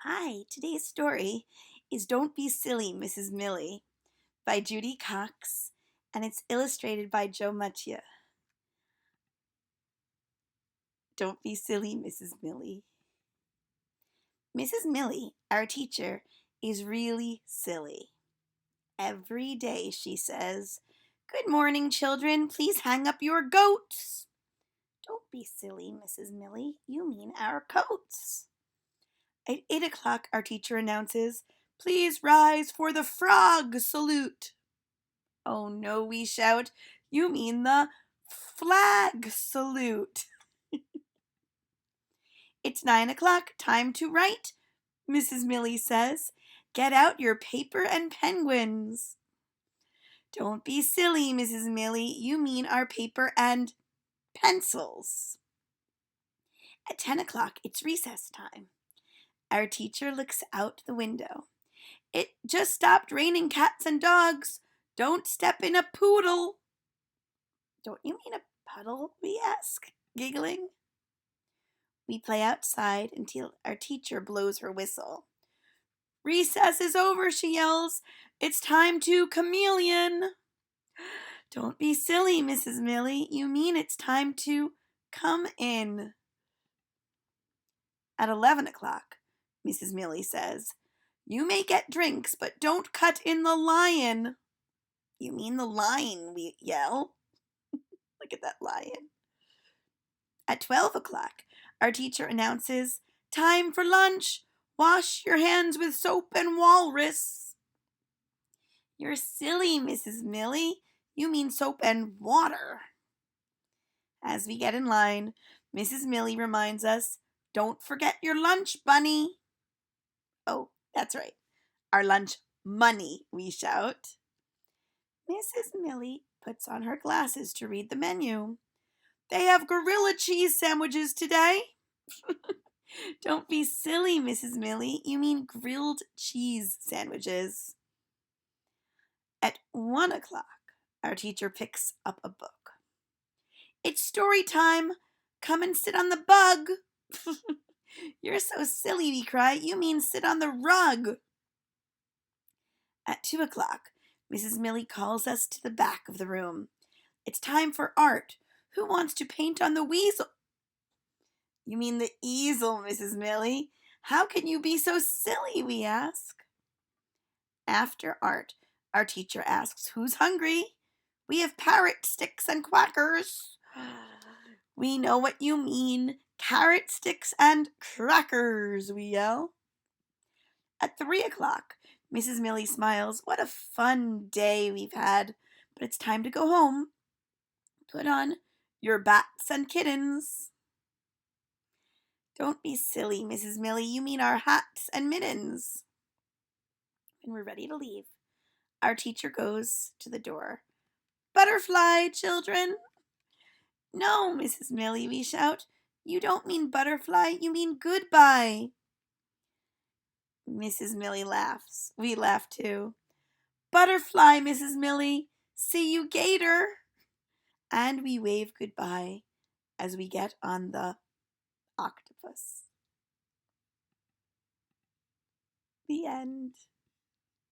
Hi, today's story is Don't Be Silly, Mrs. Millie by Judy Cox, and it's illustrated by Joe Mathieu. Don't be silly, Mrs. Millie. Mrs. Millie, our teacher, is really silly. Every day she says, "Good morning, children. Please hang up your goats." Don't be silly, Mrs. Millie. You mean our coats. At 8 o'clock, our teacher announces, "Please rise for the frog salute." "Oh no," we shout, "you mean the flag salute." "It's 9 o'clock, time to write," Mrs. Millie says. "Get out your paper and penguins." "Don't be silly, Mrs. Millie, you mean our paper and pencils." At 10 o'clock, it's recess time. Our teacher looks out the window. "It just stopped raining cats and dogs. Don't step in a poodle." "Don't you mean a puddle?" we ask, giggling. We play outside until our teacher blows her whistle. "Recess is over," she yells. "It's time to chameleon." "Don't be silly, Mrs. Millie. You mean it's time to come in." At 11 o'clock, Mrs. Millie says, "You may get drinks, but don't cut in the lion." "You mean the line," we yell. Look at that lion. At 12 o'clock, our teacher announces, "Time for lunch. Wash your hands with soap and walrus." "You're silly, Mrs. Millie. You mean soap and water." As we get in line, Mrs. Millie reminds us, "Don't forget your lunch, bunny." Oh, that's right. Our lunch money, we shout. Mrs. Millie puts on her glasses to read the menu. "They have gorilla cheese sandwiches today." "Don't be silly, Mrs. Millie. You mean grilled cheese sandwiches." At 1 o'clock, our teacher picks up a book. "It's story time. Come and sit on the bug." "You're so silly," we cry. "You mean sit on the rug." At 2 o'clock, Mrs. Millie calls us to the back of the room. "It's time for art. Who wants to paint on the weasel?" "You mean the easel, Mrs. Millie. How can you be so silly?" we ask. After art, our teacher asks, "Who's hungry?" "We have parrot sticks and quackers." "We know what you mean. Carrot sticks and crackers," we yell. At 3 o'clock, Mrs. Millie smiles. "What a fun day we've had. But it's time to go home. Put on your bats and kittens." "Don't be silly, Mrs. Millie. You mean our hats and mittens." When we're ready to leave, our teacher goes to the door. "Butterfly, children." "No, Mrs. Millie," we shout. "You don't mean butterfly. You mean goodbye." Mrs. Millie laughs. We laugh too. "Butterfly, Mrs. Millie. See you gator." And we wave goodbye as we get on the octopus. The end.